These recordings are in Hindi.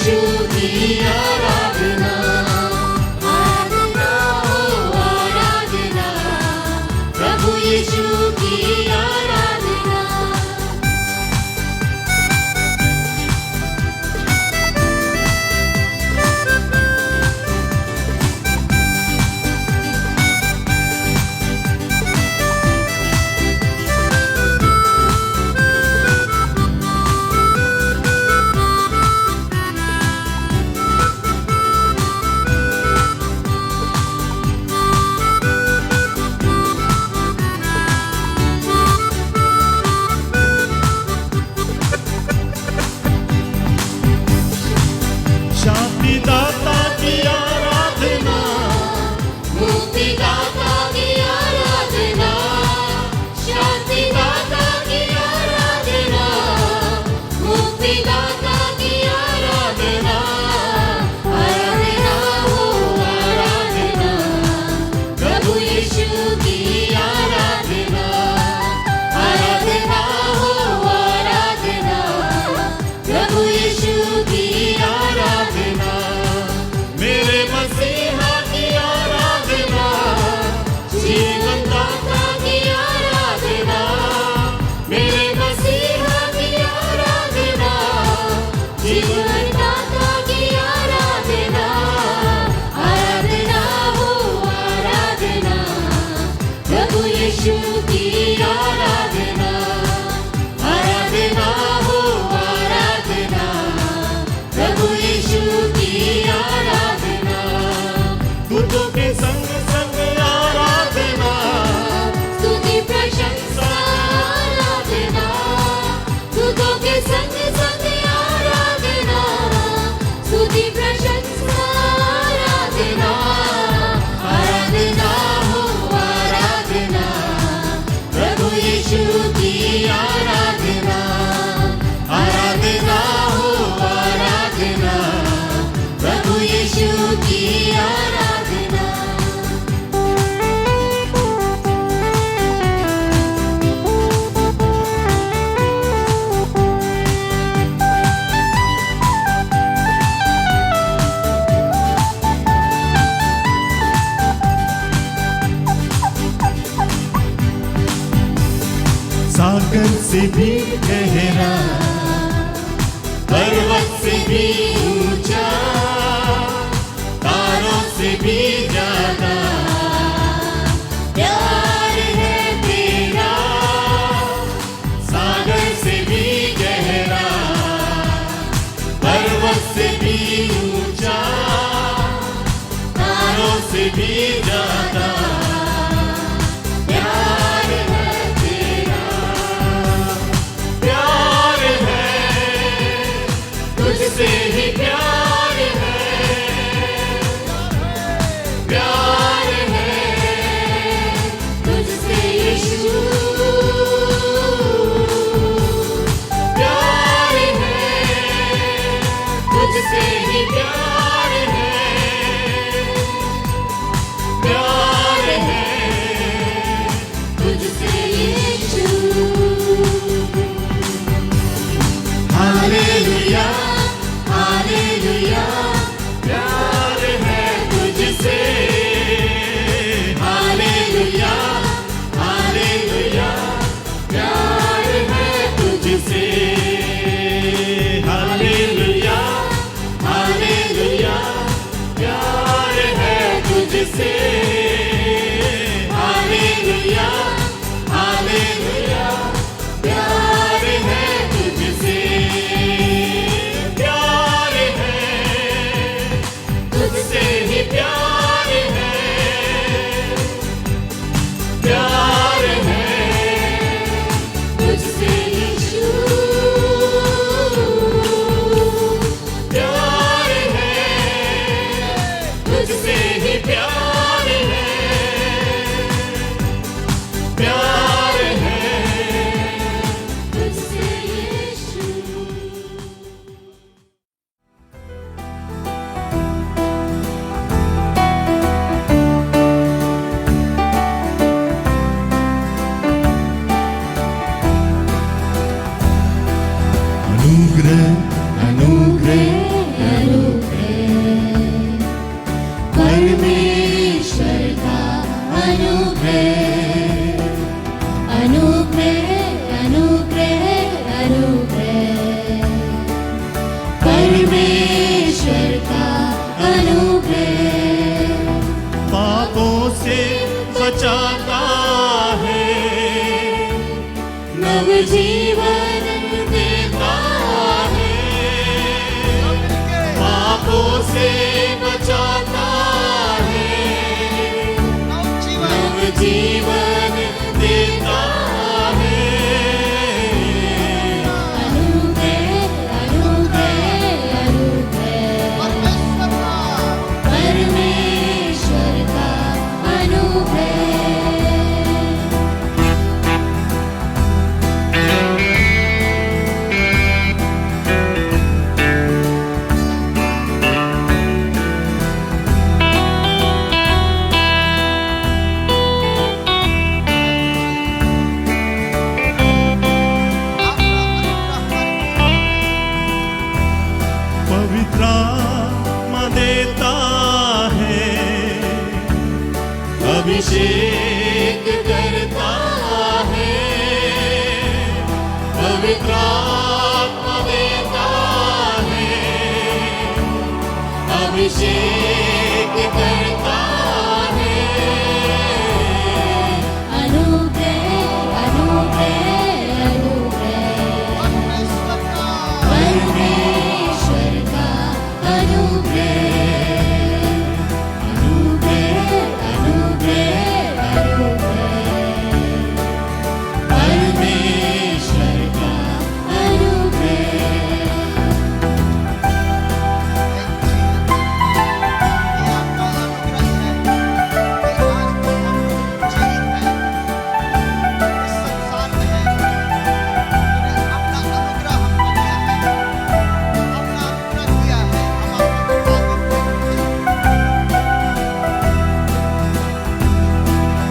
यीशु की आराधना, आराधना हो आराधना, प्रभु यीशु की आराधना। शांतिदाता की आराधना, मुक्तिदाता की आराधना, शांतिदाता की आराधना, मुक्तिदाता की आराधना, आराधना हो आराधना, प्रभु यीशु की आराधना, आराधना हो आराधना, प्रभु यीशु की आराधना। मेरे मसीहा की आराधना, जीवन दाता की आराधना, मेरे मसीहा की आराधना, जीवन दाता की आराधना, आराधना हो आराधना, प्रभु यीशु की आराधना, आराधना हो आराधना, प्रभु यीशु की आराधना। दूतों के संग संग आराधना, स्तुति प्रशंसा आराधना, दूतों के संग संग आराधना, स्तुति प्रशंसा आराधना, आराधना हो आराधना, प्रभु यीशु की आराधना, आराधना हो आराधना, प्रभु यीशु की आराधना। सागर से भी गहरा, पर्वत से भी ऊंचा, तारों से भी ज्यादा प्यार है तेरा, सागर से भी गहरा, पर्वत से भी ऊंचा, तारों से भी ज्यादा प्यार है तेरा, प्यार है तुझसे ही प्यार जीवन देता है, पापों से बचाता है, नव जीवन देता है। अनुग्रह अनुग्रह अनुग्रह परमेश्वर का अनुग्रह। पवित्र आत्मा देता है, अभिषेक करता है, पवित्र आत्मा देता है, अभिषेक करता है। अनुग्रह अनुग्रह अनुग्रह परमेश्वर का अनुग्रह। अनुग्रह अनुग्रह अनुग्रह परमेश्वर का अनुग्रह।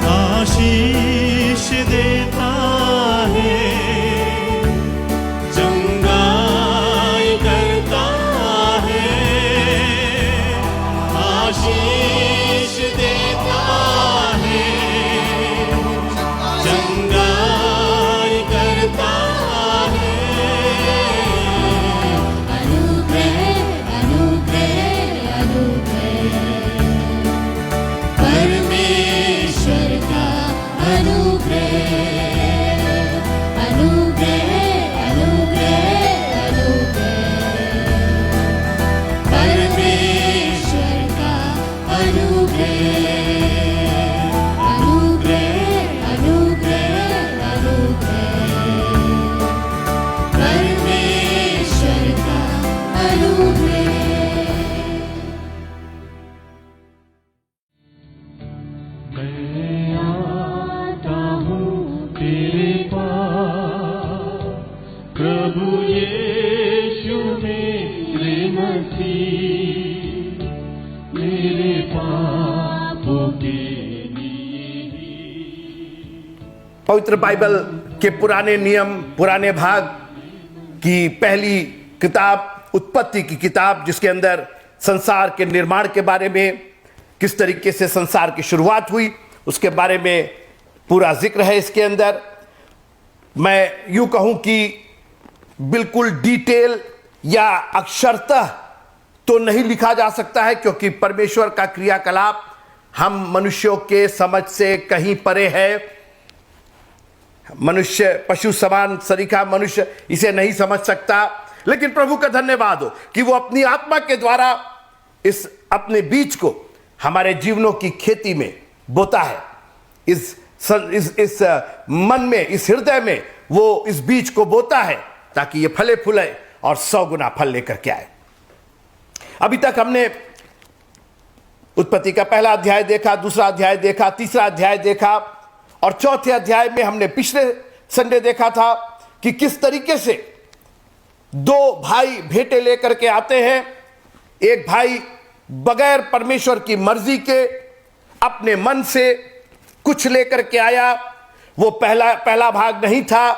आशीष देता है, चंगाई करता है, आशीष देता है, चंगाई करता है। अनुग्रह अनुग्रह अनुग्रह परमेश्वर का अनुग्रह। अनुग्रह अनुग्रह अनुग्रह परमेश्वर का अनुग्रह। अनुग्रह अनुग्रह अनुग्रह परमेश्वर का अनुग्रह। मैं आता हूँ तेरे पास, प्रभु यीशु मेरे मसीह, मेरे पापों के लिए ही। पवित्र बाइबल के पुराने नियम, पुराने भाग की पहली किताब उत्पत्ति की किताब, जिसके अंदर संसार के निर्माण के बारे में, किस तरीके से संसार की शुरुआत हुई, उसके बारे में पूरा जिक्र है इसके अंदर। मैं यूं कहूं कि बिल्कुल डिटेल या अक्षरतः तो नहीं लिखा जा सकता है, क्योंकि परमेश्वर का क्रियाकलाप हम मनुष्यों के समझ से कहीं परे है। मनुष्य पशु समान सरीखा मनुष्य इसे नहीं समझ सकता, लेकिन प्रभु का धन्यवाद हो कि वो अपनी आत्मा के द्वारा इस अपने बीज को हमारे जीवनों की खेती में बोता है। इस मन में, इस हृदय में वो इस बीज को बोता है ताकि ये फले फूले और 100 गुना फल लेकर के आए। अभी तक हमने उत्पत्ति का पहला अध्याय देखा, दूसरा अध्याय देखा, तीसरा अध्याय देखा और चौथे अध्याय में हमने पिछले संडे देखा था कि किस तरीके से दो भाई भेंटें लेकर के आते हैं। एक भाई बगैर परमेश्वर की मर्जी के अपने मन से कुछ लेकर के आया। वो पहला भाग नहीं था,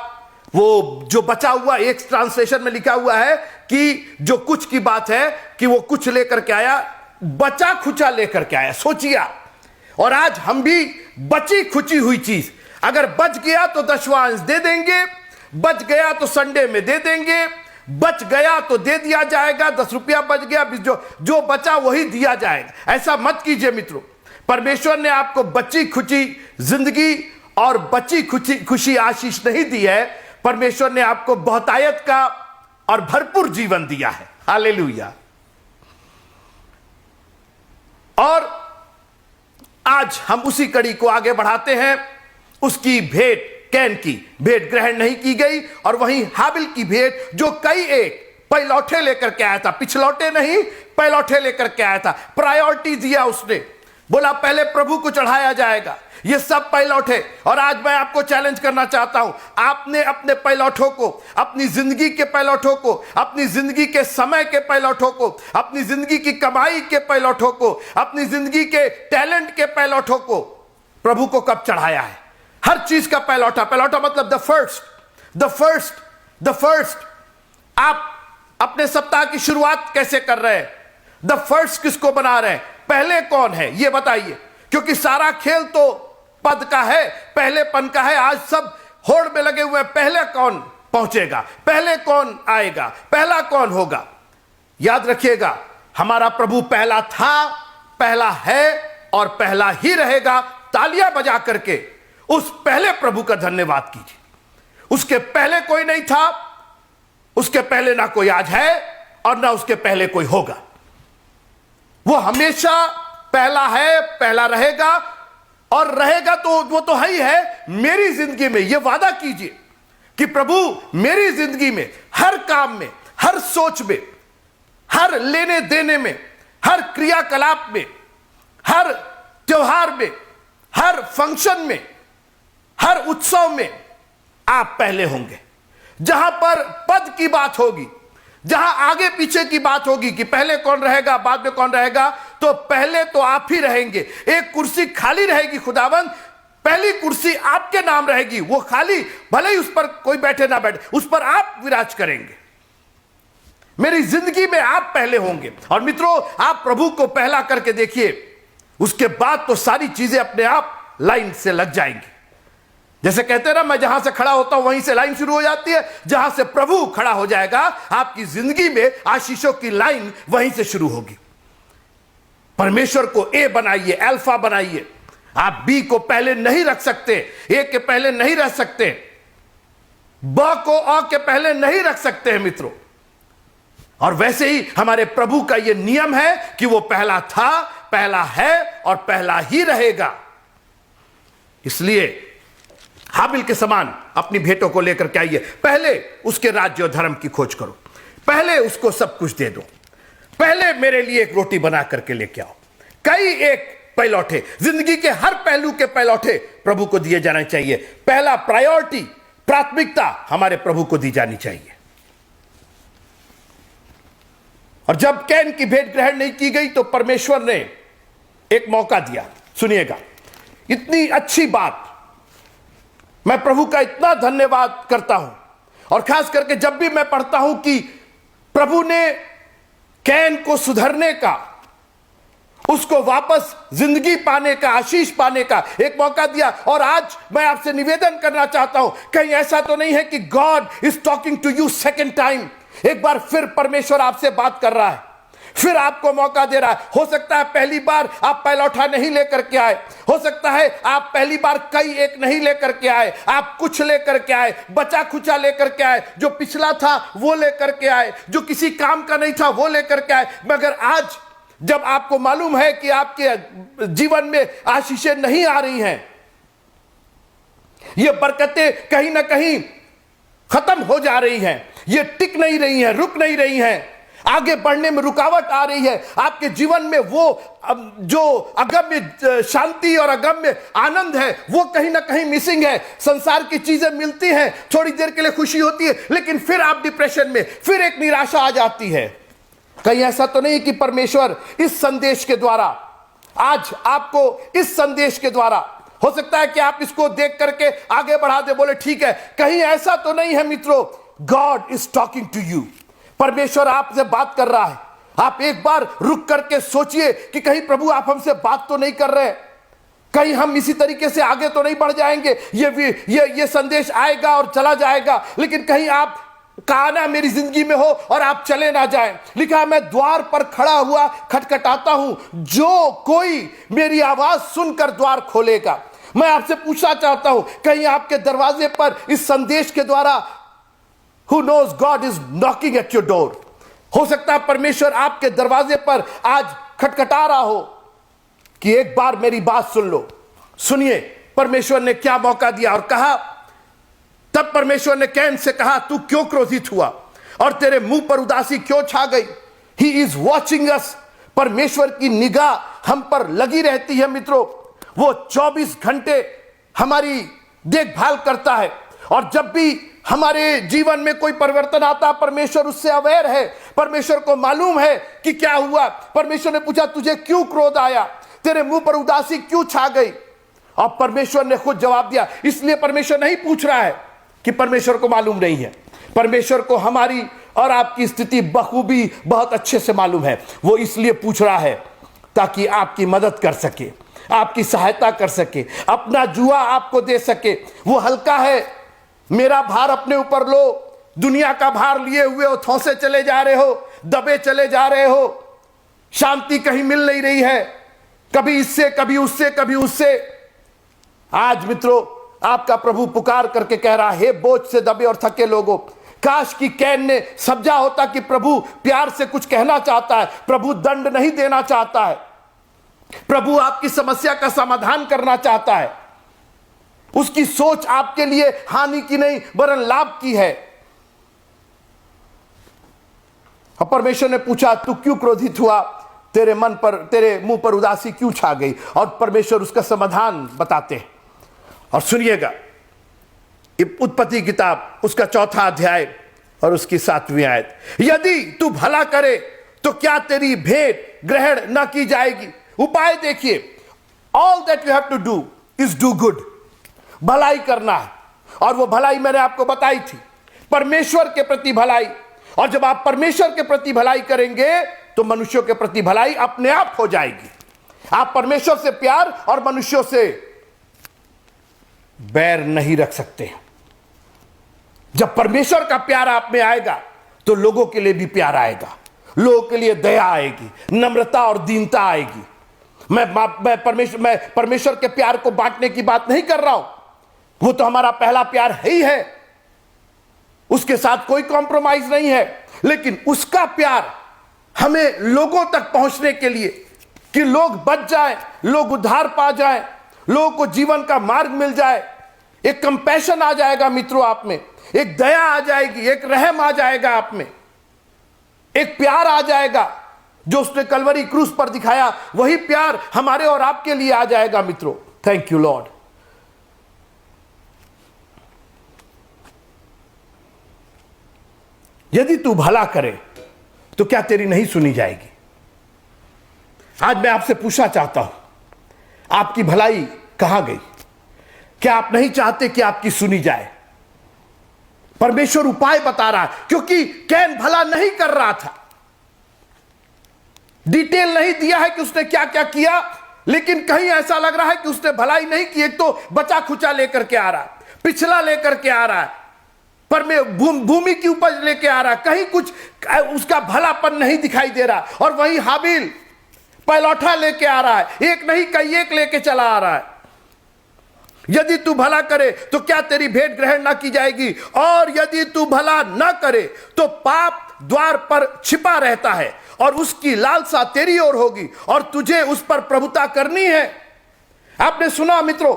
वो जो बचा हुआ, एक ट्रांसलेशन में लिखा हुआ है कि जो कुछ की बात है कि वो कुछ लेकर के आया, बचा खुचा लेकर के आया। सोचिए, और आज हम भी बची खुची हुई चीज, अगर बच गया तो 10वां अंश दे देंगे, बच गया तो संडे में दे देंगे, बच गया तो दे दिया जाएगा, 10 रुपया बच गया, जो बचा वही दिया जाएगा। ऐसा मत कीजिए मित्रों। परमेश्वर ने आपको बची खुची जिंदगी और बची खुशी आशीष नहीं दी है। परमेश्वर ने आपको बहुतायत का और भरपूर जीवन दिया है। हालेलुया। और आज हम उसी कड़ी को आगे बढ़ाते हैं। उसकी भेंट, कैन की भेंट ग्रहण नहीं की गई, और वहीं हाबिल की भेंट जो कई एक पैलौठे लेकर के आया था, पिछलौटे नहीं, पैलौठे लेकर के आया था। प्रायोरिटी दिया उसने, बोला पहले प्रभु को चढ़ाया जाएगा, ये सब पैलौठे। और आज मैं आपको चैलेंज करना चाहता हूं, आपने अपने पैलौठों को, अपनी जिंदगी के पैलौठों को, अपनी जिंदगी के समय के पैलौठों को, अपनी जिंदगी की कमाई के पैलौठों को, अपनी जिंदगी के टैलेंट के पैलौठों को प्रभु को कब चढ़ाया है? हर चीज का पैलौठा, पैलौठा मतलब द फर्स्ट। आप अपने सप्ताह की शुरुआत कैसे कर रहे हैं? द फर्स्ट किसको बना रहे हैं? पहले कौन है ये बताइए, क्योंकि सारा खेल तो पद का है, पहलेपन का है। आज सब होड़ में लगे हुए, पहले कौन पहुंचेगा, पहले कौन आएगा, पहला कौन होगा। याद रखिएगा, हमारा प्रभु पहला था, पहला है और पहला ही रहेगा। तालियां बजा करके उस पहले प्रभु का धन्यवाद कीजिए। उसके पहले कोई नहीं था, उसके पहले ना कोई आज है और ना उसके पहले कोई होगा। वो हमेशा पहला है, पहला रहेगा, और रहेगा तो वो तो है ही है। मेरी जिंदगी में ये वादा कीजिए कि प्रभु मेरी जिंदगी में, हर काम में, हर सोच में, हर लेने देने में, हर क्रियाकलाप में, हर त्योहार में, हर फंक्शन में, हर उत्सव में आप पहले होंगे। जहां पर पद की बात होगी, जहां आगे पीछे की बात होगी कि पहले कौन रहेगा, बाद में कौन रहेगा, तो पहले तो आप ही रहेंगे। एक कुर्सी खाली रहेगी खुदावंद, पहली कुर्सी आपके नाम रहेगी, वो खाली, भले ही उस पर कोई बैठे ना बैठे, उस पर आप विराज करेंगे। मेरी जिंदगी में आप पहले होंगे। और मित्रों, आप प्रभु को पहला करके देखिए, उसके बाद तो सारी चीजें अपने आप लाइन से लग जाएंगी। जैसे कहते हैं ना, मैं जहां से खड़ा होता हूं वहीं से लाइन शुरू हो जाती है। जहां से प्रभु खड़ा हो जाएगा, आपकी जिंदगी में आशीषों की लाइन वहीं से शुरू होगी। परमेश्वर को ए बनाइए, अल्फा बनाइए। आप बी को पहले नहीं रख सकते, ए के पहले नहीं रख सकते, ब को अ के पहले नहीं रख सकते हैं मित्रों। और वैसे ही हमारे प्रभु का यह नियम है कि वो पहला था, पहला है और पहला ही रहेगा। इसलिए हाबिल के समान अपनी भेंटों को लेकर के आइए। पहले उसके राज्य और धर्म की खोज करो, पहले उसको सब कुछ दे दो, पहले मेरे लिए एक रोटी बना करके लेके आओ। कई एक पैलौठे, जिंदगी के हर पहलू के पैलौठे प्रभु को दिए जाने चाहिए। पहला प्रायोरिटी, प्राथमिकता हमारे प्रभु को दी जानी चाहिए। और जब कैन की भेंट ग्रहण नहीं की गई तो परमेश्वर ने एक मौका दिया। सुनिएगा, इतनी अच्छी बात, मैं प्रभु का इतना धन्यवाद करता हूं। और खास करके जब भी मैं पढ़ता हूं कि प्रभु ने कैन को सुधरने का, उसको वापस जिंदगी पाने का, आशीष पाने का एक मौका दिया। और आज मैं आपसे निवेदन करना चाहता हूं, कहीं ऐसा तो नहीं है कि God is talking to you second time. एक बार फिर परमेश्वर आपसे बात कर रहा है, फिर आपको मौका दे रहा है। हो सकता है पहली बार आप पैलौठा नहीं लेकर के आए, हो सकता है आप पहली बार कई एक नहीं लेकर के आए, आप कुछ लेकर के आए, बचा खुचा लेकर के आए, जो पिछला था वो लेकर के आए, जो किसी काम का नहीं था वो लेकर के आए। मगर आज जब आपको मालूम है कि आपके जीवन में आशीषें नहीं आ रही हैं, ये बरकतें कहीं ना कहीं खत्म हो जा रही हैं, ये टिक नहीं रही हैं, रुक नहीं रही हैं, आगे बढ़ने में रुकावट आ रही है, आपके जीवन में वो जो अगम्य शांति और अगम्य आनंद है वो कहीं ना कहीं मिसिंग है। संसार की चीजें मिलती हैं, थोड़ी देर के लिए खुशी होती है, लेकिन फिर आप डिप्रेशन में, फिर एक निराशा आ जाती है। कहीं ऐसा तो नहीं कि परमेश्वर इस संदेश के द्वारा, आज आपको इस संदेश के द्वारा, हो सकता है कि आप इसको देख करके आगे बढ़ा दे, बोले ठीक है, कहीं ऐसा तो नहीं है मित्रों, God is talking to you. परमेश्वर आपसे बात कर रहा है। आप एक बार रुक करके सोचिए कि कहीं प्रभु आप हमसे बात तो नहीं कर रहे, कहीं हम इसी तरीके से आगे तो नहीं बढ़ जाएंगे। ये संदेश आएगा और चला जाएगा, लेकिन कहीं आप का आना मेरी जिंदगी में हो और आप चले ना जाएं। लिखा है, मैं द्वार पर खड़ा हुआ खटखटाता हूं, जो कोई मेरी आवाज सुनकर द्वार खोलेगा मैं आपसे पूछना चाहता हूं, कहीं आपके दरवाजे पर इस संदेश के द्वारा Who knows God is knocking at your door. हो सकता है परमेश्वर आपके दरवाजे पर आज खटखटा रहा हो कि एक बार मेरी बात सुन लो। सुनिए परमेश्वर ने क्या मौका दिया और कहा, तब परमेश्वर ने कैन से कहा, तू क्यों क्रोधित हुआ और तेरे मुंह पर उदासी क्यों छा गई? He is watching us. परमेश्वर की निगाह हम पर लगी रहती है मित्रों। वो 24 घंटे हमारी देखभाल करता है और जब भी हमारे जीवन में कोई परिवर्तन आता, परमेश्वर उससे अवेयर है। परमेश्वर को मालूम है कि क्या हुआ। परमेश्वर ने पूछा, तुझे क्यों क्रोध आया, तेरे मुंह पर उदासी क्यों छा गई? और परमेश्वर ने खुद जवाब दिया। इसलिए परमेश्वर नहीं पूछ रहा है कि परमेश्वर को मालूम नहीं है। परमेश्वर को हमारी और आपकी स्थिति बखूबी बहुत अच्छे से मालूम है। वो इसलिए पूछ रहा है ताकि आपकी मदद कर सके, आपकी सहायता कर सके, अपना जुआ आपको दे सके। वो हल्का है, मेरा भार अपने ऊपर लो। दुनिया का भार लिए हुए हो, थौसे चले जा रहे हो, दबे चले जा रहे हो, शांति कहीं मिल नहीं रही है, कभी इससे कभी उससे कभी उससे। आज मित्रों आपका प्रभु पुकार करके कह रहा है, बोझ से दबे और थके लोगों। काश कि कैन ने समझा होता कि प्रभु प्यार से कुछ कहना चाहता है, प्रभु दंड नहीं देना चाहता है, प्रभु आपकी समस्या का समाधान करना चाहता है। उसकी सोच आपके लिए हानि की नहीं वरन लाभ की है। और परमेश्वर ने पूछा, तू क्यों क्रोधित हुआ, तेरे मन पर, तेरे मुंह पर उदासी क्यों छा गई? और परमेश्वर उसका समाधान बताते हैं। और सुनिएगा, उत्पत्ति किताब उसका 4 अध्याय और उसकी 7वीं आयत। यदि तू भला करे तो क्या तेरी भेंट ग्रहण न की जाएगी? उपाय देखिए, all that you have to do is do good. भलाई करना है, और वो भलाई मैंने आपको बताई थी, परमेश्वर के प्रति भलाई। और जब आप परमेश्वर के प्रति भलाई करेंगे तो मनुष्यों के प्रति भलाई अपने आप हो जाएगी। आप परमेश्वर से प्यार और मनुष्यों से बैर नहीं रख सकते। जब परमेश्वर का प्यार आप में आएगा तो लोगों के लिए भी प्यार आएगा, लोगों के लिए दया आएगी, नम्रता और दीनता आएगी। मैं परमेश्वर के प्यार को बांटने की बात नहीं कर रहा हूं, वो तो हमारा पहला प्यार ही है, उसके साथ कोई कॉम्प्रोमाइज नहीं है। लेकिन उसका प्यार हमें लोगों तक पहुंचने के लिए, कि लोग बच जाएं, लोग उद्धार पा जाएं, लोगों को जीवन का मार्ग मिल जाए, एक कंपैशन आ जाएगा मित्रों आप में, एक दया आ जाएगी, एक रहम आ जाएगा आप में, एक प्यार आ जाएगा जो उसने कलवरी क्रूस पर दिखाया। वही प्यार हमारे और आपके लिए आ जाएगा मित्रों। Thank you Lord. यदि तू भला करे तो क्या तेरी नहीं सुनी जाएगी? आज मैं आपसे पूछना चाहता हूं, आपकी भलाई कहां गई? क्या आप नहीं चाहते कि आपकी सुनी जाए? परमेश्वर उपाय बता रहा है, क्योंकि कैन भला नहीं कर रहा था। डिटेल नहीं दिया है कि उसने क्या क्या किया, लेकिन कहीं ऐसा लग रहा है कि उसने भलाई नहीं की। एक तो बचा खुचा लेकर के आ रहा है, पिछला लेकर के आ रहा है, पर में भूमि की उपज लेके आ रहा है, कहीं कुछ उसका भलापन नहीं दिखाई दे रहा। और वही हाबिल पैलौठा लेके आ रहा है, एक नहीं कई एक लेके चला आ रहा है। यदि तू भला करे तो क्या तेरी भेंट ग्रहण ना की जाएगी, और यदि तू भला ना करे तो पाप द्वार पर छिपा रहता है और उसकी लालसा तेरी ओर होगी और तुझे उस पर प्रभुता करनी है। आपने सुना मित्रों,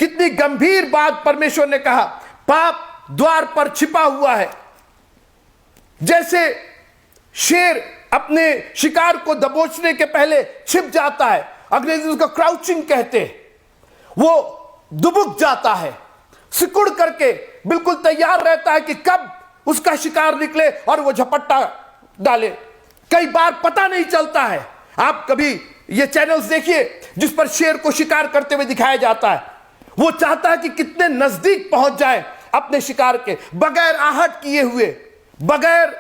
कितनी गंभीर बात परमेश्वर ने कहा। पाप द्वार पर छिपा हुआ है। जैसे शेर अपने शिकार को दबोचने के पहले छिप जाता है, अंग्रेजी उसको क्राउचिंग कहते हैं, वो दुबुक जाता है, सिकुड़ करके बिल्कुल तैयार रहता है कि कब उसका शिकार निकले और वो झपट्टा डाले। कई बार पता नहीं चलता है। आप कभी ये चैनल्स देखिए जिस पर शेर को शिकार करते हुए दिखाया जाता है, वो चाहता है कि कितने नजदीक पहुंच जाए अपने शिकार के, बगैर आहट किए हुए, बगैर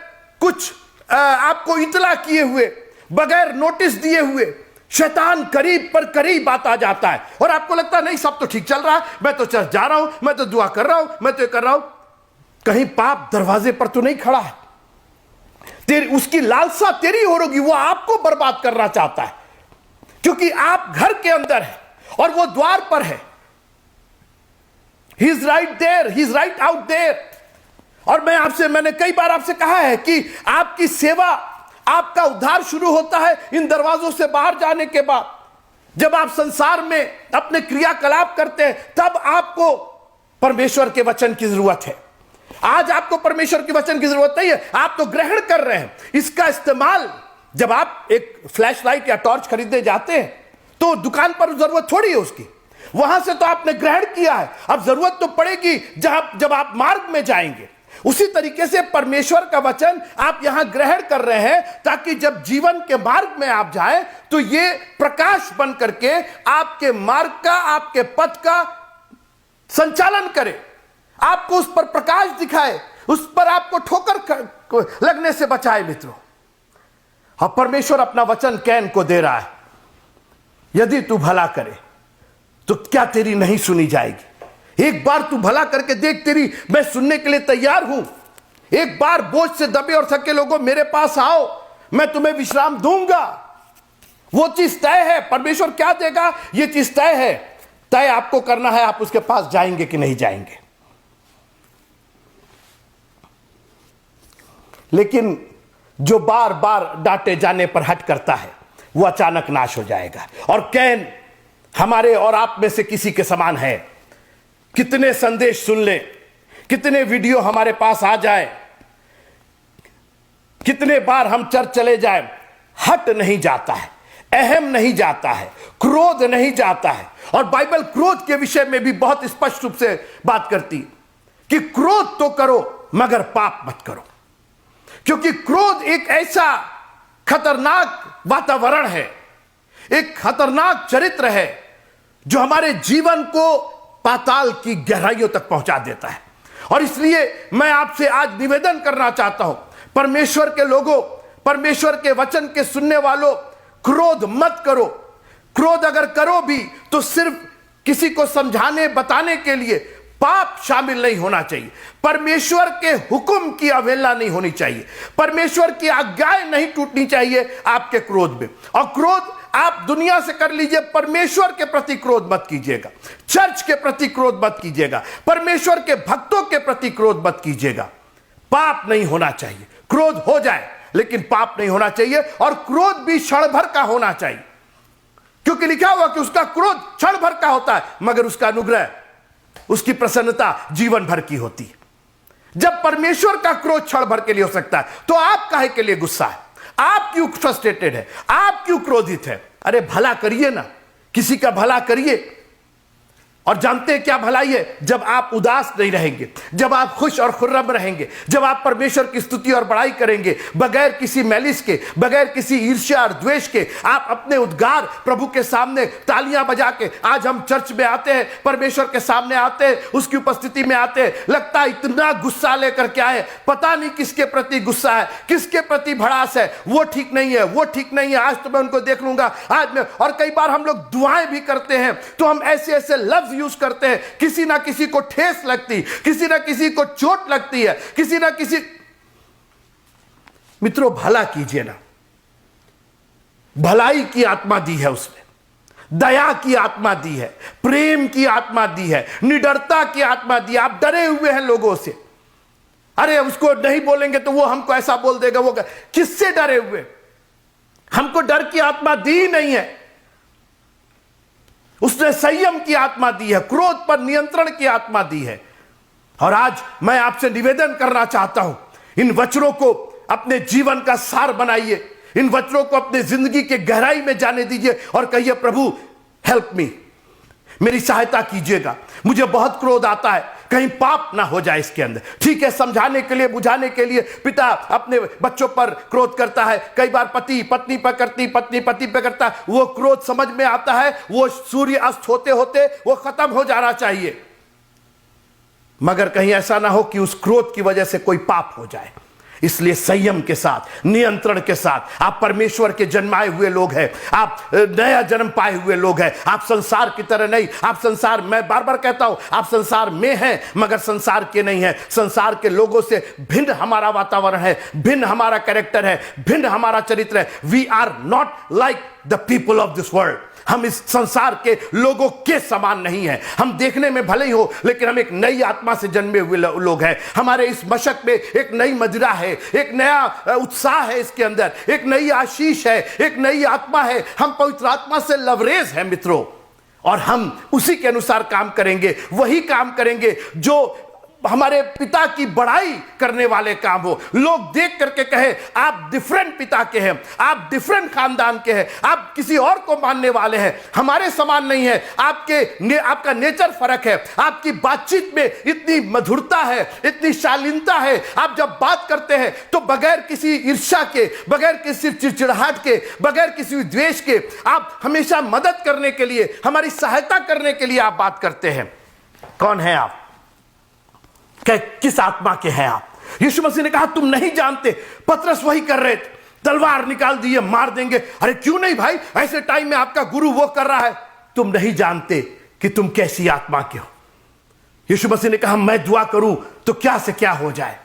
कुछ आपको इतला किए हुए, बगैर नोटिस दिए हुए। शैतान करीब पर करीब आता जाता है और आपको लगता है नहीं सब तो ठीक चल रहा है, मैं तो चर्च जा रहा हूं, मैं तो दुआ कर रहा हूं, मैं तो ये कर रहा हूं। कहीं पाप दरवाजे पर तो नहीं खड़ा है? उसकी लालसा तेरी ओर होगी, वो आपको बर्बाद करना चाहता है, क्योंकि आप घर के अंदर है और वो द्वार पर है। He is right there, he is right out there. और मैंने कई बार आपसे कहा है कि आपकी सेवा, आपका उद्धार शुरू होता है इन दरवाजों से बाहर जाने के बाद। जब आप संसार में अपने क्रियाकलाप करते हैं, तब आपको परमेश्वर के वचन की जरूरत है। आज आपको परमेश्वर के वचन की जरूरत नहीं है, आप तो ग्रहण कर रहे हैं। इसका इस्तेमाल, जब आप एक फ्लैश लाइट या टॉर्च खरीदने जाते हैं तो दुकान पर जरूरत थोड़ी है उसकी, वहां से तो आपने ग्रहण किया है, अब जरूरत तो पड़ेगी जब आप मार्ग में जाएंगे। उसी तरीके से परमेश्वर का वचन आप यहां ग्रहण कर रहे हैं, ताकि जब जीवन के मार्ग में आप जाएं तो ये प्रकाश बन करके आपके मार्ग का, आपके पथ का संचालन करे, आपको उस पर प्रकाश दिखाए, उस पर आपको ठोकर लगने से बचाए मित्रों। और परमेश्वर अपना वचन कैन को दे रहा है, यदि तू भला करे तो क्या तेरी नहीं सुनी जाएगी? एक बार तू भला करके देख, मैं सुनने के लिए तैयार हूं। एक बार बोझ से दबे और थके लोगों मेरे पास आओ, मैं तुम्हें विश्राम दूंगा। वो चीज तय है। परमेश्वर क्या देगा ये चीज तय है। तय आपको करना है, आप उसके पास जाएंगे कि नहीं जाएंगे। लेकिन जो बार बार डांटे जाने पर हट करता है, वो अचानक नाश हो जाएगा। और कैन हमारे और आप में से किसी के समान है। कितने संदेश सुन ले, कितने वीडियो हमारे पास आ जाए, कितने बार हम चर्च चले जाए, हट नहीं जाता है, अहम नहीं जाता है, क्रोध नहीं जाता है। और बाइबल क्रोध के विषय में भी बहुत स्पष्ट रूप से बात करती है कि क्रोध तो करो मगर पाप मत करो, क्योंकि क्रोध एक ऐसा खतरनाक वातावरण है, एक खतरनाक चरित्र है जो हमारे जीवन को पाताल की गहराइयों तक पहुंचा देता है। और इसलिए मैं आपसे आज निवेदन करना चाहता हूं, परमेश्वर के लोगों, परमेश्वर के वचन के सुनने वालों, क्रोध मत करो। क्रोध अगर करो भी तो सिर्फ किसी को समझाने बताने के लिए, पाप शामिल नहीं होना चाहिए। परमेश्वर के हुक्म की अवहेलना नहीं होनी चाहिए, परमेश्वर की आज्ञाएं नहीं टूटनी चाहिए आपके क्रोध में। और क्रोध आप दुनिया से कर लीजिए, परमेश्वर के प्रति क्रोध मत कीजिएगा, चर्च के प्रति क्रोध मत कीजिएगा, परमेश्वर के भक्तों के प्रति क्रोध मत कीजिएगा। पाप नहीं होना चाहिए। क्रोध हो जाए लेकिन पाप नहीं होना चाहिए। और क्रोध भी क्षण भर का होना चाहिए, क्योंकि लिखा हुआ कि उसका क्रोध क्षण भर का होता है, मगर उसका अनुग्रह, उसकी प्रसन्नता जीवन भर की होती है। जब परमेश्वर का क्रोध क्षण भर के लिए हो सकता है, तो आप काहे के लिए गुस्सा है? आप क्यों फ्रस्ट्रेटेड है? आप क्यों क्रोधित है? अरे भला करिए ना, किसी का भला करिए। और जानते हैं क्या भलाई है? जब आप उदास नहीं रहेंगे, जब आप खुश और खुर्रम रहेंगे, जब आप परमेश्वर की स्तुति और बड़ाई करेंगे बगैर किसी मैलिस के, बगैर किसी ईर्ष्या और द्वेष के, आप अपने उद्गार प्रभु के सामने तालियां बजा के, आज हम चर्च में आते हैं, परमेश्वर के सामने आते हैं, उसकी उपस्थिति में आते हैं, लगता है इतना गुस्सा लेकर के आए, पता नहीं किसके प्रति गुस्सा है, किसके प्रति भड़ास है, वो ठीक नहीं है, वो ठीक नहीं है, आज तो मैं उनको देख लूंगा, आज मैं। और कई बार हम लोग दुआएं भी करते हैं तो हम ऐसे ऐसे लफ्ज यूज करते हैं, किसी ना किसी को ठेस लगती, किसी ना किसी को चोट लगती है, किसी ना किसी। मित्रों भला कीजिए ना, भलाई की आत्मा दी है उसने, दया की आत्मा दी है, प्रेम की आत्मा दी है, निडरता की आत्मा दी। आप डरे हुए हैं लोगों से, अरे उसको नहीं बोलेंगे तो वो हमको ऐसा बोल देगा, वो किससे डरे हुए? हमको डर की आत्मा दी नहीं है, उसने संयम की आत्मा दी है, क्रोध पर नियंत्रण की आत्मा दी है। और आज मैं आपसे निवेदन करना चाहता हूं, इन वचनों को अपने जीवन का सार बनाइए, इन वचनों को अपने जिंदगी के गहराई में जाने दीजिए और कहिए प्रभु हेल्प मी, मेरी सहायता कीजिएगा। मुझे बहुत क्रोध आता है, कहीं पाप ना हो जाए इसके अंदर। ठीक है, समझाने के लिए, बुझाने के लिए पिता अपने बच्चों पर क्रोध करता है, कई बार पति पत्नी पर करती, पत्नी पति पर करता है, वो क्रोध समझ में आता है, वो सूर्य अस्त होते होते वो खत्म हो जाना चाहिए। मगर कहीं ऐसा ना हो कि उस क्रोध की वजह से कोई पाप हो जाए। इसलिए संयम के साथ, नियंत्रण के साथ, आप परमेश्वर के जन्माए हुए लोग हैं, आप नया जन्म पाए हुए लोग हैं, आप संसार की तरह नहीं। आप संसार, मैं बार बार कहता हूं, आप संसार में हैं मगर संसार के नहीं हैं। संसार के लोगों से भिन्न हमारा वातावरण है, भिन्न हमारा कैरेक्टर है, भिन्न हमारा चरित्र है। We are not like the people of this world. हम इस संसार के लोगों के समान नहीं हैं। हम देखने में भले ही हो, लेकिन हम एक नई आत्मा से जन्मे हुए लोग हैं। हमारे इस मशक में एक नई मदिरा है, एक नया उत्साह है, इसके अंदर एक नई आशीष है, एक नई आत्मा है। हम पवित्र आत्मा से लवरेज हैं मित्रों, और हम उसी के अनुसार काम करेंगे, वही काम करेंगे जो हमारे पिता की बड़ाई करने वाले काम हो। लोग देख करके कहे आप डिफरेंट पिता के हैं, आप डिफरेंट खानदान के हैं, आप किसी और को मानने वाले हैं, हमारे समान नहीं है, आपका नेचर फर्क है, आपकी बातचीत में इतनी मधुरता है, इतनी शालीनता है, आप जब बात करते हैं तो बगैर किसी ईर्ष्या के, बगैर किसी चिड़चिड़ाहट के, बगैर किसी द्वेष के, आप हमेशा मदद करने के लिए, हमारी सहायता करने के लिए आप बात करते हैं। कौन है आप? किस आत्मा के हैं आप? यीशु मसीह ने कहा तुम नहीं जानते। पतरस वही कर रहे थे, तलवार निकाल दी है, मार देंगे। अरे क्यों नहीं भाई, ऐसे टाइम में आपका गुरु वो कर रहा है। तुम नहीं जानते कि तुम कैसी आत्मा के हो। यीशु मसीह ने कहा मैं दुआ करूं तो क्या से क्या हो जाए।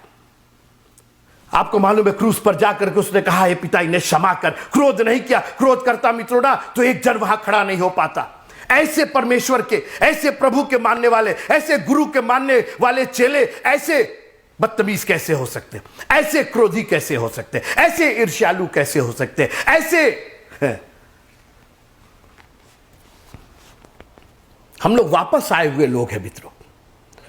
आपको मालूम है क्रूस पर जाकर के उसने कहा हे पिता इन्हें क्षमा कर। क्रोध नहीं किया। क्रोध करता मित्रों ना तो एक जन वहां खड़ा नहीं हो पाता। ऐसे परमेश्वर के, ऐसे प्रभु के मानने वाले, ऐसे गुरु के मानने वाले चेले ऐसे बदतमीज कैसे हो सकते, ऐसे क्रोधी कैसे हो सकते, ऐसे ईर्ष्यालु कैसे हो सकते, ऐसे हम लोग वापस आए हुए लोग हैं मित्रों।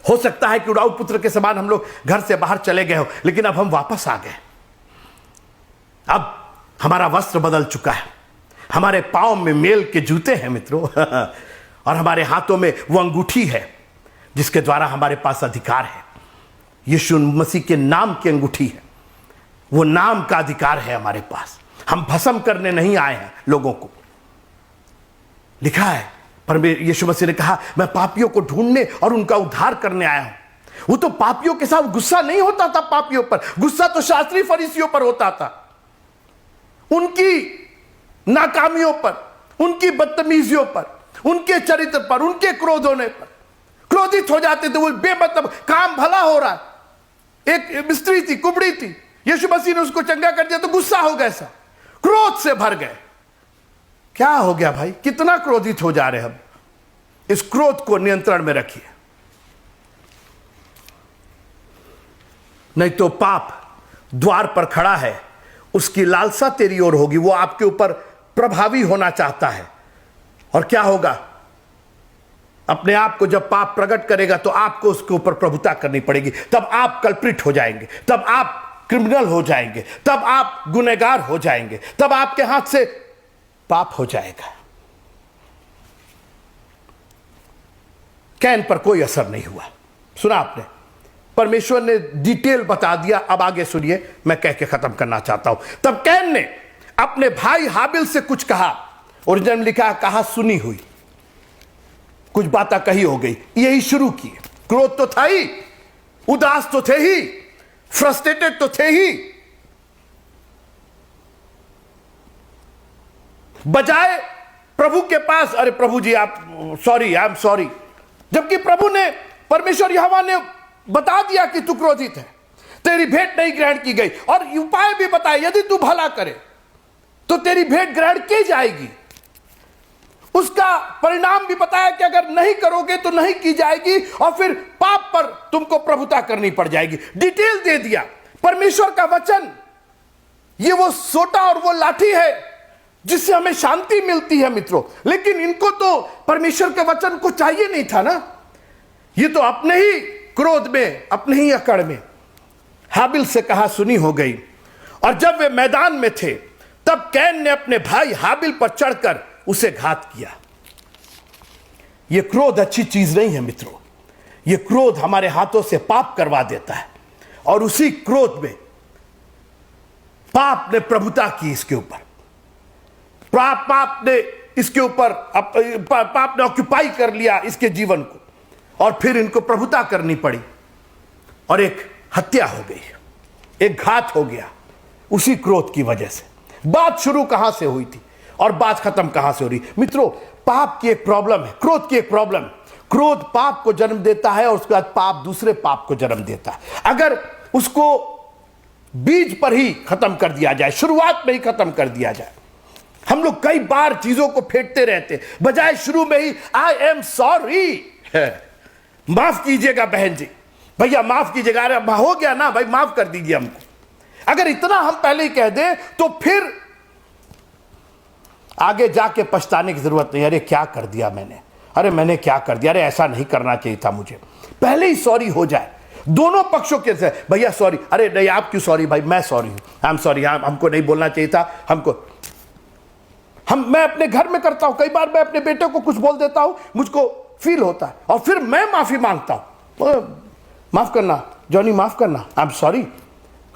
हो सकता है कि उड़ाऊ पुत्र के समान हम लोग घर से बाहर चले गए हो, लेकिन अब हम वापस आ गए। अब हमारा वस्त्र बदल चुका है, हमारे पांव में मेल के जूते हैं मित्रों और हमारे हाथों में वो अंगूठी है जिसके द्वारा हमारे पास अधिकार है। यीशु मसीह के नाम की अंगूठी है, वो नाम का अधिकार है हमारे पास। हम भस्म करने नहीं आए हैं लोगों को। लिखा है पर यीशु मसीह ने कहा मैं पापियों को ढूंढने और उनका उद्धार करने आया हूं। वो तो पापियों के साथ गुस्सा नहीं होता था, पापियों पर गुस्सा तो शास्त्री फरीसियों पर होता था, उनकी नाकामियों पर, उनकी बदतमीजियों पर, उनके चरित्र पर, उनके क्रोध होने पर क्रोधित हो जाते थे। वो बेमतलब काम भला हो रहा है। एक स्त्री थी, कुबड़ी थी, यीशु मसीह ने उसको चंगा कर दिया तो गुस्सा हो गया, सा क्रोध से भर गए। क्या हो गया भाई, कितना क्रोधित हो जा रहे हम। इस क्रोध को नियंत्रण में रखिए, नहीं तो पाप द्वार पर खड़ा है, उसकी लालसा तेरी ओर होगी, वो आपके ऊपर प्रभावी होना चाहता है। और क्या होगा, अपने आप को जब पाप प्रकट करेगा तो आपको उसके ऊपर प्रभुता करनी पड़ेगी। तब आप कल्प्रिट हो जाएंगे, तब आप क्रिमिनल हो जाएंगे, तब आप गुनहगार हो जाएंगे, तब आपके हाथ से पाप हो जाएगा। कैन पर कोई असर नहीं हुआ। सुना आपने, परमेश्वर ने डिटेल बता दिया। अब आगे सुनिए, मैं कह के खत्म करना चाहता हूं। तब कैन ने अपने भाई हाबिल से कुछ कहा। ओरिजिनल में लिखा कहा सुनी हुई, कुछ बातें कही हो गई, यही शुरू की। क्रोध तो था ही, उदास तो थे ही, फ्रस्ट्रेटेड तो थे ही। बजाय प्रभु के पास, अरे प्रभु जी आप सॉरी, आई एम सॉरी, जबकि प्रभु ने, परमेश्वर यहोवा ने बता दिया कि तू क्रोधित है, तेरी भेंट नहीं ग्रहण की गई, और उपाय भी बताए यदि तू भला करे तो तेरी भेंट ग्रहण की जाएगी। उसका परिणाम भी बताया कि अगर नहीं करोगे तो नहीं की जाएगी, और फिर पाप पर तुमको प्रभुता करनी पड़ जाएगी। डिटेल दे दिया। परमेश्वर का वचन ये वो सोटा और वो लाठी है जिससे हमें शांति मिलती है मित्रों। लेकिन इनको तो परमेश्वर के वचन को चाहिए नहीं था ना, ये तो अपने ही क्रोध में, अपने ही अकड़ में हाबिल से कहा सुनी हो गई। और जब वे मैदान में थे तब कैन ने अपने भाई हाबिल पर चढ़कर उसे घात किया। यह क्रोध अच्छी चीज नहीं है मित्रों। यह क्रोध हमारे हाथों से पाप करवा देता है, और उसी क्रोध में पाप ने प्रभुता की इसके ऊपर। पाप ने इसके ऊपर, पाप ने ऑक्यूपाई कर लिया इसके जीवन को, और फिर इनको प्रभुता करनी पड़ी, और एक हत्या हो गई, एक घात हो गया उसी क्रोध की वजह से। बात शुरू कहां से हुई थी और बात खत्म कहां से हो रही? मित्रों, पाप की एक प्रॉब्लम है, क्रोध की एक प्रॉब्लम। क्रोध पाप को जन्म देता है, और उसके बाद पाप दूसरे पाप को जन्म देता है। अगर उसको बीज पर ही खत्म कर दिया जाए, शुरुआत में ही खत्म कर दिया जाए, हम लोग कई बार चीजों को फेंकते रहते, बजाय शुरू में ही आई एम सॉरी, माफ कीजिएगा बहन जी, भैया माफ कीजिएगा, अरे हो गया ना भाई, माफ कर दीजिए हमको। अगर इतना हम पहले ही कह दें तो फिर आगे जाके पछताने की जरूरत नहीं, अरे क्या कर दिया मैंने, अरे मैंने क्या कर दिया, अरे ऐसा नहीं करना चाहिए था मुझे। पहले ही सॉरी हो जाए दोनों पक्षों के से, भैया सॉरी, अरे नहीं आप क्यों सॉरी भाई, मैं सॉरी हूं, आई एम सॉरी, हमको नहीं बोलना चाहिए था हमको। मैं अपने घर में करता हूं, कई बार मैं अपने बेटे को कुछ बोल देता हूं, मुझको फील होता है और फिर मैं माफी मांगता हूं, माफ करना जॉनी, माफ करना, आई एम सॉरी,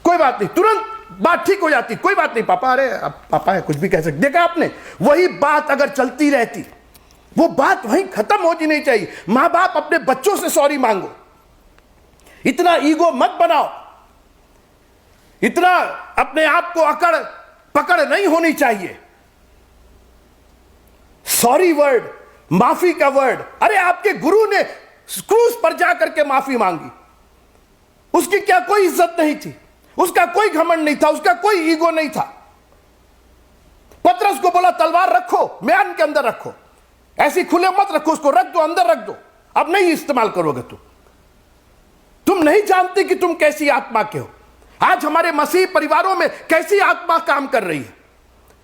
कोई बात नहीं, तुरंत बात ठीक हो जाती, कोई बात नहीं पापा, अरे पापा है, कुछ भी कह सकते। देखा आपने, वही बात अगर चलती रहती, वो बात वहीं खत्म होती नहीं चाहिए। मां बाप अपने बच्चों से सॉरी मांगो, इतना ईगो मत बनाओ, इतना अपने आप को अकड़ पकड़ नहीं होनी चाहिए। सॉरी वर्ड, माफी का वर्ड, अरे आपके गुरु ने क्रूस पर जाकर के माफी मांगी, उसकी क्या कोई इज्जत नहीं थी, उसका कोई घमंड नहीं था, उसका कोई ईगो नहीं था। पतरस को बोला तलवार रखो, म्यान के अंदर रखो, ऐसी खुले मत रखो, उसको रख दो, अंदर रख दो, अब नहीं इस्तेमाल करोगे तुम नहीं जानते कि तुम कैसी आत्मा के हो। आज हमारे मसीह परिवारों में कैसी आत्मा काम कर रही है,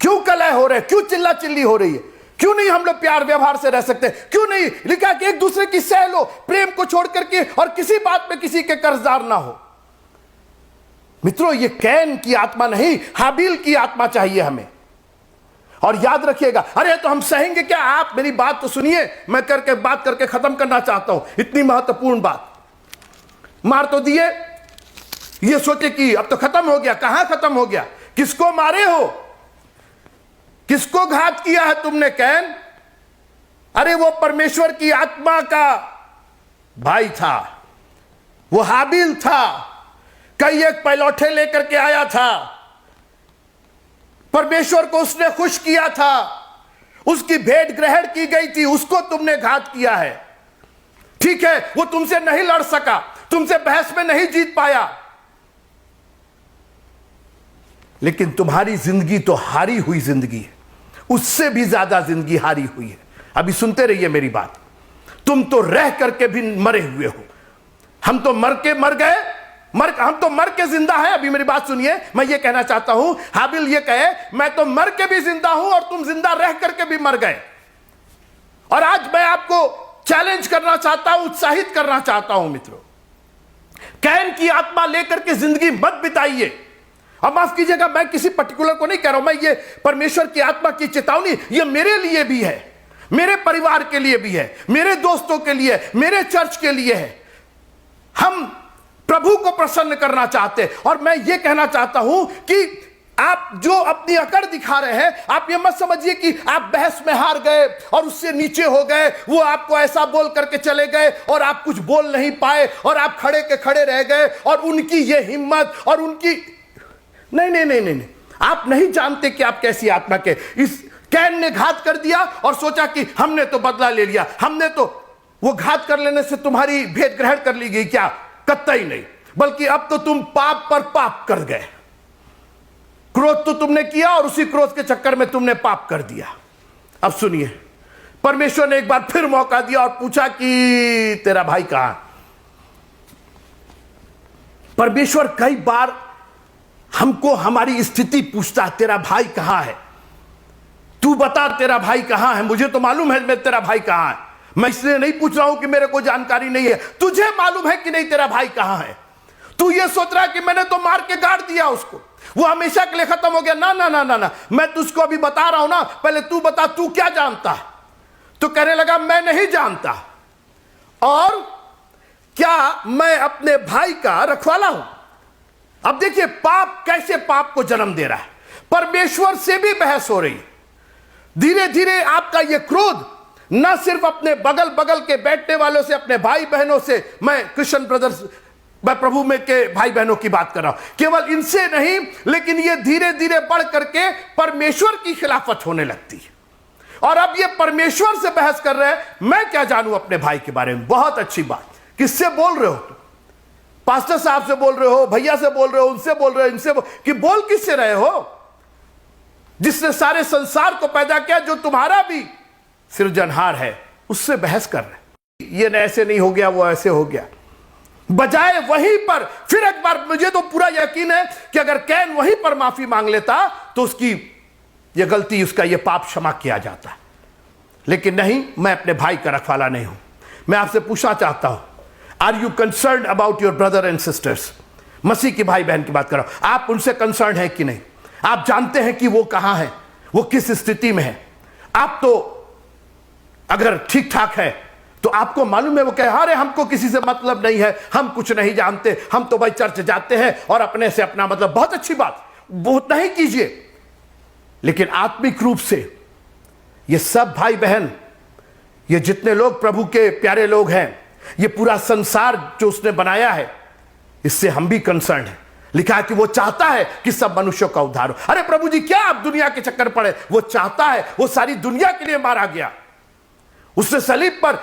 क्यों कलह हो रहे, क्यों चिल्ला चिल्ली हो रही है, क्यों नहीं हम लोग प्यार व्यवहार से रह सकते, क्यों नहीं लिखा कि एक दूसरे की सह लो, प्रेम को छोड़ करके, और किसी बात में किसी के कर्जदार ना हो। मित्रों, ये कैन की आत्मा नहीं, हाबिल की आत्मा चाहिए हमें। और याद रखिएगा, अरे तो हम सहेंगे क्या, आप मेरी बात तो सुनिए, मैं करके बात करके खत्म करना चाहता हूं, इतनी महत्वपूर्ण बात। मार तो दिए, ये सोचे कि अब तो खत्म हो गया, कहां खत्म हो गया, किसको मारे हो, किसको घात किया है तुमने कैन? अरे वो परमेश्वर की आत्मा का भाई था, वो हाबिल था, कई एक पैलौठे लेकर के आया था, परमेश्वर को उसने खुश किया था, उसकी भेंट ग्रहण की गई थी, उसको तुमने घात किया है। ठीक है, वो तुमसे नहीं लड़ सका, तुमसे बहस में नहीं जीत पाया, लेकिन तुम्हारी जिंदगी तो हारी हुई जिंदगी है, उससे भी ज्यादा जिंदगी हारी हुई है। अभी सुनते रहिए मेरी बात, तुम तो रह करके भी मरे हुए हो, हम तो मर के मर गए, हम तो मर के जिंदा हैं। अभी मेरी बात सुनिए, मैं ये कहना चाहता हूं, हाबिल ये कहे मैं तो मर के भी जिंदा हूं और तुम जिंदा रह करके भी मर गए। और आज मैं आपको चैलेंज करना चाहता हूं, उत्साहित करना चाहता हूं मित्रों, कैन की आत्मा लेकर के जिंदगी मत बिताइए। अब माफ कीजिएगा, मैं किसी पर्टिकुलर को नहीं कह रहा हूं, मैं ये परमेश्वर की आत्मा की चेतावनी, ये मेरे लिए भी है, मेरे परिवार के लिए भी है, मेरे दोस्तों के लिए, मेरे चर्च के लिए है। हम प्रभु को प्रसन्न करना चाहते हैं, और मैं ये कहना चाहता हूं कि आप जो अपनी अकड़ दिखा रहे हैं, आप ये मत समझिए कि आप बहस में हार गए और उससे नीचे हो गए, वो आपको ऐसा बोल करके चले गए और आप कुछ बोल नहीं पाए और आप खड़े के खड़े रह गए, और उनकी ये हिम्मत और उनकी नहीं नहीं नहीं नहीं, आप नहीं जानते कि आप कैसी आत्मा के। इस कैन ने घात कर दिया और सोचा कि हमने तो बदला ले लिया, हमने तो, वो घात कर लेने से तुम्हारी भेंट ग्रहण कर ली गई क्या? कतई नहीं, बल्कि अब तो तुम पाप पर पाप कर गए। क्रोध तो तुमने किया और उसी क्रोध के चक्कर में तुमने पाप कर दिया। अब सुनिए, परमेश्वर ने एक बार फिर मौका दिया और पूछा कि तेरा भाई कहां? परमेश्वर कई बार हमको हमारी स्थिति पूछता है, तेरा भाई कहां है? तू बता तेरा भाई कहां है? मुझे तो मालूम है मैं तेरा भाई कहां है, मैं इसलिए नहीं पूछ रहा हूं कि मेरे को जानकारी नहीं है, तुझे मालूम है कि नहीं तेरा भाई कहां है? तू ये सोच रहा है कि मैंने तो मार के गाड़ दिया उसको, वो हमेशा के लिए खत्म हो गया। ना ना ना ना ना, मैं तुझको अभी बता रहा हूं ना, पहले तू बता तू क्या जानता है? तो कहने लगा मैं नहीं जानता, और क्या मैं अपने भाई का रखवाला हूं? अब देखिए पाप कैसे पाप को जन्म दे रहा है, परमेश्वर से भी बहस हो रही है। धीरे धीरे आपका यह क्रोध न सिर्फ अपने बगल बगल के बैठने वालों से, अपने भाई बहनों से, मैं क्रिश्चियन ब्रदर्स, मैं प्रभु में के भाई बहनों की बात कर रहा हूं, केवल इनसे नहीं, लेकिन ये धीरे धीरे बढ़ करके परमेश्वर की खिलाफत होने लगती है। और अब ये परमेश्वर से बहस कर रहे हैं, मैं क्या जानूं अपने भाई के बारे में। बहुत अच्छी बात, किससे बोल रहे हो तुम? पास्टर साहब से बोल रहे हो, भैया से बोल रहे हो, उनसे बोल रहे हो, इनसे कि बोल किससे रहे हो? जिसने सारे संसार को पैदा किया, जो तुम्हारा भी सृजनहार है, उससे बहस कर रहे। ये ऐसे नहीं हो गया, वो ऐसे हो गया, बजाय वहीं पर फिर एक बार। मुझे तो पूरा यकीन है कि अगर कैन वहीं पर माफी मांग लेता तो उसकी ये गलती, उसका ये पाप क्षमा किया जाता। लेकिन नहीं, मैं अपने भाई का रखवाला नहीं हूं। मैं आपसे पूछना चाहता हूं, are you concern about your brother and sisters? मसीह की भाई बहन की बात कर रहा हूं, आप उनसे कंसर्न है कि नहीं? आप जानते हैं कि वो कहां है, वो किस स्थिति में है? आप तो अगर ठीक ठाक है तो आपको मालूम है वो कहे, अरे हमको किसी से मतलब नहीं है, हम कुछ नहीं जानते, हम तो भाई चर्च जाते हैं और अपने से अपना मतलब। बहुत अच्छी बात, बहुत नहीं कीजिए, लेकिन आत्मिक रूप से ये सब भाई बहन, ये जितने लोग प्रभु के प्यारे लोग हैं, ये पूरा संसार जो उसने बनाया है, इससे हम भी कंसर्न हैं। लिखा है कि वो चाहता है कि सब मनुष्यों का उद्धार हो। अरे प्रभु जी, क्या आप दुनिया के चक्कर पड़े? वो चाहता है, वो सारी दुनिया के लिए मारा गया, उसने सलीब पर,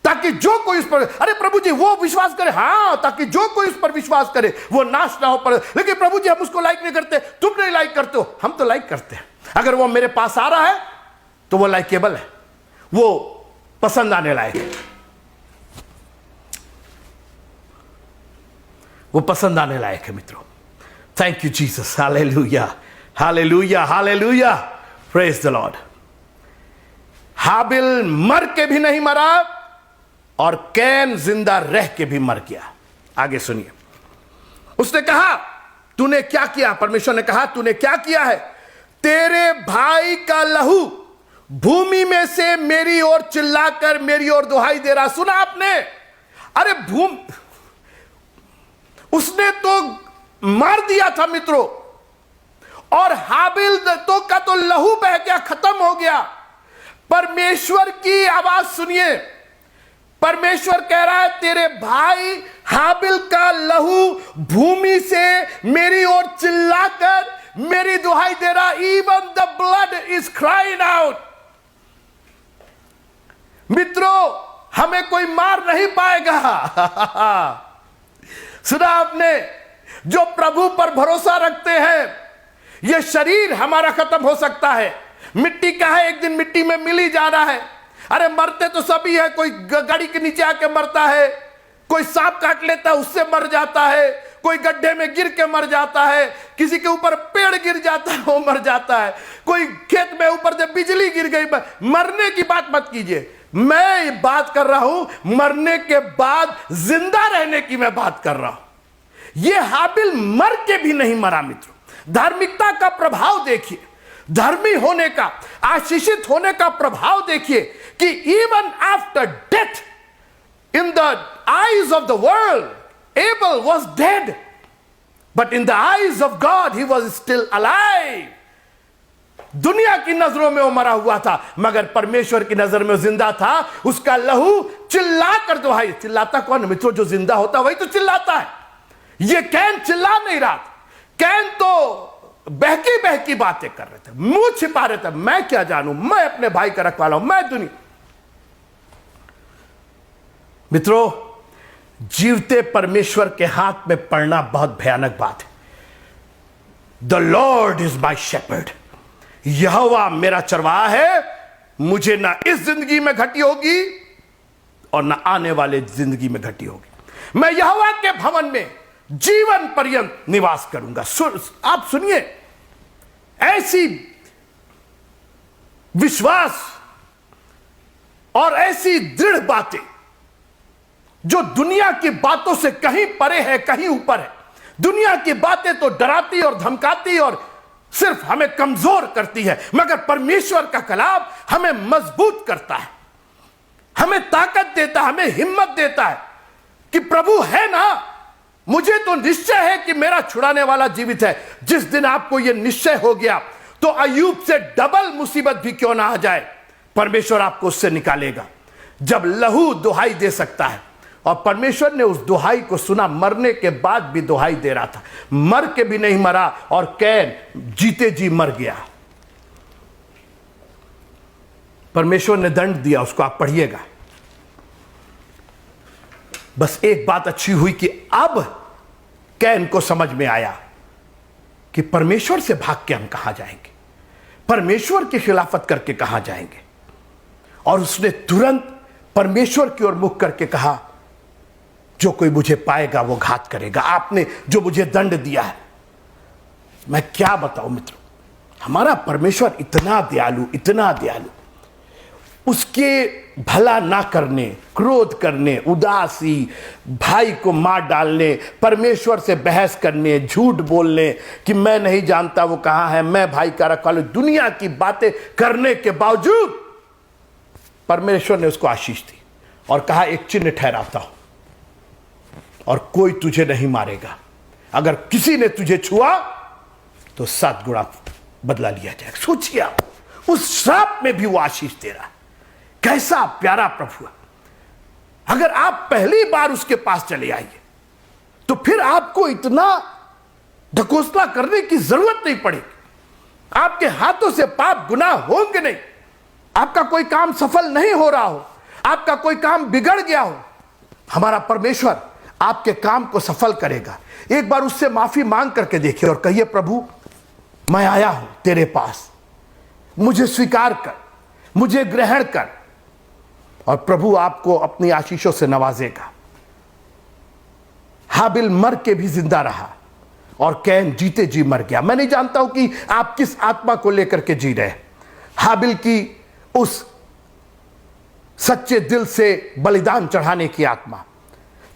ताकि जो कोई उस पर, अरे प्रभु जी वो विश्वास करे, हां, ताकि जो कोई उस पर विश्वास करे वो नाश ना हो पड़े। लेकिन प्रभु जी हम उसको लाइक नहीं करते, तुम नहीं लाइक करते हो, हम तो लाइक करते हैं। अगर वो मेरे पास आ रहा है तो वो लाइकेबल है, वो पसंद आने लायक है, वो पसंद आने लायक है मित्रों। Thank you Jesus, hallelujah, hallelujah, hallelujah, praise the lord. हाबिल मर के भी नहीं मरा और कैन जिंदा रह के भी मर गया। आगे सुनिए, उसने कहा तूने क्या किया? परमेश्वर ने कहा तूने क्या किया है? तेरे भाई का लहू भूमि में से मेरी ओर चिल्लाकर मेरी ओर दुहाई दे रहा। सुना आपने? अरे उसने तो मार दिया था मित्रों, और हाबिल तो का तो लहू बह गया, खत्म हो गया। परमेश्वर की आवाज सुनिए, परमेश्वर कह रहा है तेरे भाई हाबिल का लहू भूमि से मेरी ओर चिल्लाकर मेरी दुहाई दे रहा। Even the blood is crying out. मित्रों, हमें कोई मार नहीं पाएगा। सुना आपने? जो प्रभु पर भरोसा रखते हैं, यह शरीर हमारा खत्म हो सकता है, मिट्टी का है, एक दिन मिट्टी में मिल ही जाना है। अरे मरते तो सभी है, कोई गाड़ी के नीचे आके मरता है, कोई सांप काट लेता है उससे मर जाता है, कोई गड्ढे में गिर के मर जाता है, किसी के ऊपर पेड़ गिर जाता है वो मर जाता है, कोई खेत में ऊपर से बिजली गिर गई। मरने की बात मत कीजिए, मैं बात कर रहा हूं मरने के बाद जिंदा रहने की मैं बात कर रहा हूं। यह हाबिल मर के भी नहीं मरा मित्रों। धार्मिकता का प्रभाव देखिए, धर्मी होने का, आशीषित होने का प्रभाव देखिए कि even after death in the eyes of the world able was dead, but in the eyes of God he was still alive. दुनिया की नजरों में वो मरा हुआ था, मगर परमेश्वर की नजर में जिंदा था। उसका लहू चिल्लाकर दुहाई। चिल्लाता कौन मित्रों? जो जिंदा होता वही तो चिल्लाता है। ये कैन चिल्ला नहीं रहा था, कैन तो बहकी बातें कर रहे थे, मुंह छिपा रहे थे। मैं क्या जानूं, मैं अपने भाई का रखवाला हूं, मैं दुनिया। मित्रों, जीवते परमेश्वर के हाथ में पड़ना बहुत भयानक बात है। The lord is my shepherd, यहोवा मेरा चरवाहा है, मुझे ना इस जिंदगी में घटी होगी और ना आने वाले जिंदगी में घटी होगी। मैं यहोवा के भवन में जीवन पर्यंत निवास करूंगा। आप सुनिए, ऐसी विश्वास और ऐसी दृढ़ बातें जो दुनिया की बातों से कहीं परे है, कहीं ऊपर है। दुनिया की बातें तो डराती और धमकाती और सिर्फ हमें कमजोर करती है, मगर परमेश्वर का कलाम हमें मजबूत करता है, हमें ताकत देता है, हमें हिम्मत देता है कि प्रभु है ना, मुझे तो निश्चय है कि मेरा छुड़ाने वाला जीवित है। जिस दिन आपको यह निश्चय हो गया तो अय्यूब से डबल मुसीबत भी क्यों ना आ जाए, परमेश्वर आपको उससे निकालेगा। जब लहू दुहाई दे सकता है, और परमेश्वर ने उस दुहाई को सुना, मरने के बाद भी दुहाई दे रहा था, मर के भी नहीं मरा, और कैन जीते जी मर गया। परमेश्वर ने दंड दिया उसको, आप पढ़िएगा। बस एक बात अच्छी हुई कि अब कैन को समझ में आया कि परमेश्वर से भाग के हम कहां जाएंगे। परमेश्वर की खिलाफत करके कहां जाएंगे? और उसने तुरंत परमेश्वर की ओर मुख करके कहा, जो कोई मुझे पाएगा वो घात करेगा। आपने जो मुझे दंड दिया है, मैं क्या बताऊं मित्रों, हमारा परमेश्वर इतना दयालु, इतना दयालु। उसके भला ना करने, क्रोध करने, उदासी, भाई को मार डालने, परमेश्वर से बहस करने, झूठ बोलने कि मैं नहीं जानता वो कहां है, मैं भाई का रखवाला, दुनिया की बातें करने के बावजूद परमेश्वर ने उसको आशीष दी और कहा, एक चिन्ह ठहराता हूं और कोई तुझे नहीं मारेगा। अगर किसी ने तुझे छुआ तो 7 गुणा बदला लिया जाएगा। सोचिए आप, उस श्राप में भी वो आशीष दे रहा है। कैसा प्यारा प्रभु है। अगर आप पहली बार उसके पास चले आइए तो फिर आपको इतना ढकोसला करने की जरूरत नहीं पड़ेगी। आपके हाथों से पाप गुनाह होंगे नहीं। आपका कोई काम सफल नहीं हो रहा हो, आपका कोई काम बिगड़ गया हो, हमारा परमेश्वर आपके काम को सफल करेगा। एक बार उससे माफी मांग करके देखिए और कहिए, प्रभु मैं आया हूं तेरे पास, मुझे स्वीकार कर, मुझे ग्रहण कर, और प्रभु आपको अपनी आशीषों से नवाजेगा। हाबिल मर के भी जिंदा रहा और कैन जीते जी मर गया। मैं नहीं जानता हूं कि आप किस आत्मा को लेकर के जी रहे हैं। हाबिल की उस सच्चे दिल से बलिदान चढ़ाने की आत्मा,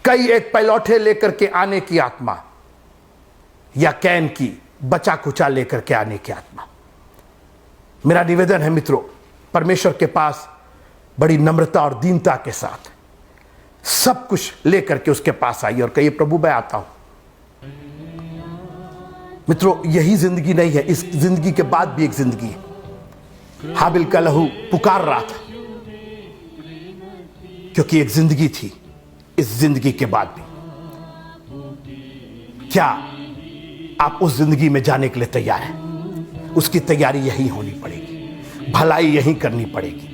कई एक पैलौठे लेकर के आने की आत्मा, या कैन की बचा कुचा लेकर के आने की आत्मा। मेरा निवेदन है मित्रों, परमेश्वर के पास बड़ी नम्रता और दीनता के साथ सब कुछ लेकर के उसके पास आइए और कहिए, प्रभु मैं आता हूं। मित्रों, यही जिंदगी नहीं है, इस जिंदगी के बाद भी एक जिंदगी है। हाबिल का लहू पुकार रहा था क्योंकि एक जिंदगी थी। इस जिंदगी के बाद भी क्या आप उस जिंदगी में जाने के लिए तैयार हैं? उसकी तैयारी यही होनी पड़ेगी, भलाई यही करनी पड़ेगी,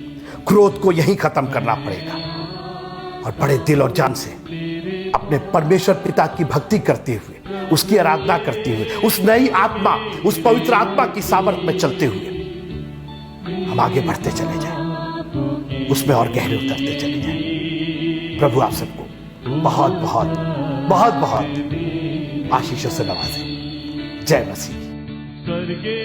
क्रोध को यही खत्म करना पड़ेगा और बड़े दिल और जान से अपने परमेश्वर पिता की भक्ति करते हुए, उसकी आराधना करते हुए, उस नई आत्मा, उस पवित्र आत्मा की सामर्थ्य में चलते हुए हम आगे बढ़ते चले जाएं, उसमें और गहरे उतरते चले जाएं। प्रभु आप सबको बहुत बहुत बहुत बहुत आशीषों से नवाजे। जय मसीह। स्वर्गे